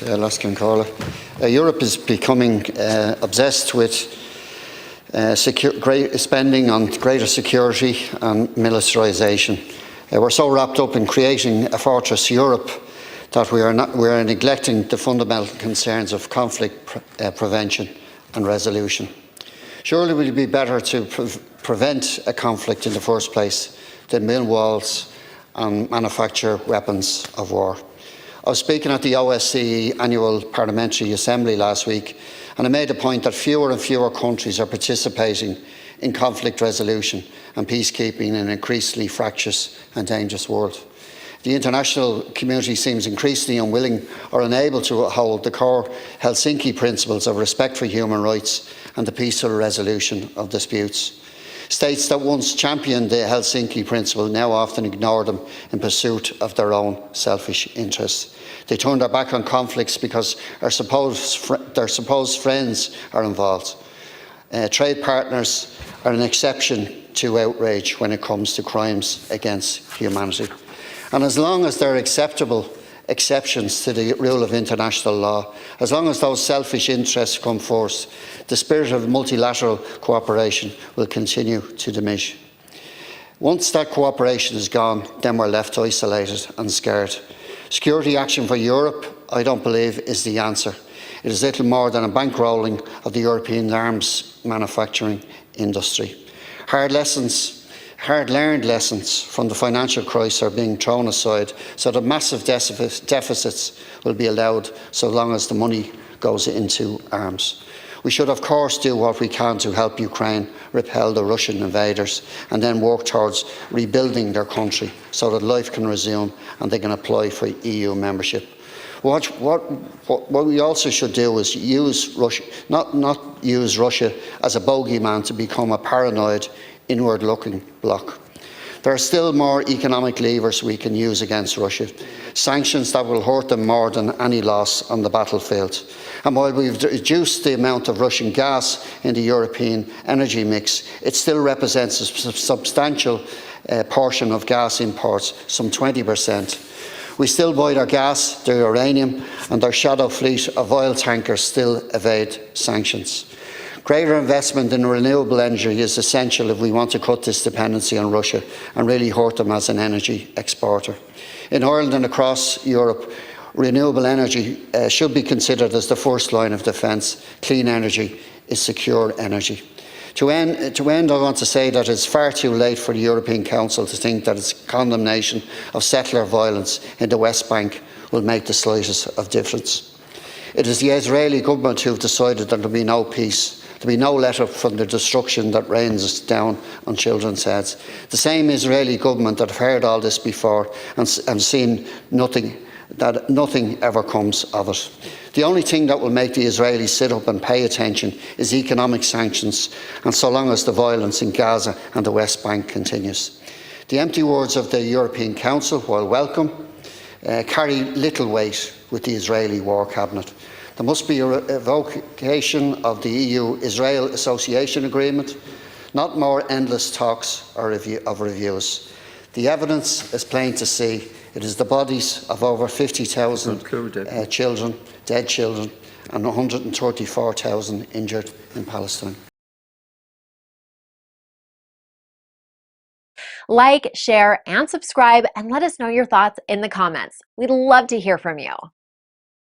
Laskin Corla. Europe is becoming obsessed with spending on greater security and militarisation. We're so wrapped up in creating a fortress Europe that we are neglecting the fundamental concerns of conflict prevention and resolution. Surely it would be better to prevent a conflict in the first place than build walls and manufacture weapons of war. I was speaking at the OSCE Annual Parliamentary Assembly last week, and I made the point that fewer and fewer countries are participating in conflict resolution and peacekeeping in an increasingly fractious and dangerous world. The international community seems increasingly unwilling or unable to uphold the core Helsinki principles of respect for human rights and the peaceful resolution of disputes. States that once championed the Helsinki principle now often ignore them in pursuit of their own selfish interests. They turn their back on conflicts because their supposed friends are involved. Trade partners are an exception to outrage when it comes to crimes against humanity. And as long as there are acceptable exceptions to the rule of international law, as long as those selfish interests come first, the spirit of multilateral cooperation will continue to diminish. Once that cooperation is gone, then we're left isolated and scared. Security action for Europe, I don't believe, is the answer. It is little more than a bankrolling of the European arms manufacturing industry. Hard-learned lessons from the financial crisis are being thrown aside so that massive deficits will be allowed so long as the money goes into arms. We should, of course, do what we can to help Ukraine repel the Russian invaders and then work towards rebuilding their country so that life can resume and they can apply for EU membership. What we also should do is use Russia, not use Russia as a bogeyman to become a paranoid, inward-looking bloc. There are still more economic levers we can use against Russia, sanctions that will hurt them more than any loss on the battlefield. And while we've reduced the amount of Russian gas in the European energy mix, it still represents a substantial portion of gas imports, some 20%. We still buy their gas, their uranium, and their shadow fleet of oil tankers still evade sanctions. Greater investment in renewable energy is essential if we want to cut this dependency on Russia and really hurt them as an energy exporter. In Ireland and across Europe, renewable energy should be considered as the first line of defence. Clean energy is secure energy. To end, I want to say that it's far too late for the European Council to think that its condemnation of settler violence in the West Bank will make the slightest of difference. It is the Israeli government who have decided that there will be no peace. There will be no let-up from the destruction that rains down on children's heads. The same Israeli government that have heard all this before and seen nothing ever comes of it. The only thing that will make the Israelis sit up and pay attention is economic sanctions, and so long as the violence in Gaza and the West Bank continues. The empty words of the European Council, while welcome, carry little weight with the Israeli War Cabinet. There must be a revocation of the EU-Israel Association Agreement, not more endless talks or of reviews. The evidence is plain to see. It is the bodies of over 50,000 children, dead children, and 134,000 injured in Palestine. Like, share, and subscribe, and let us know your thoughts in the comments. We'd love to hear from you.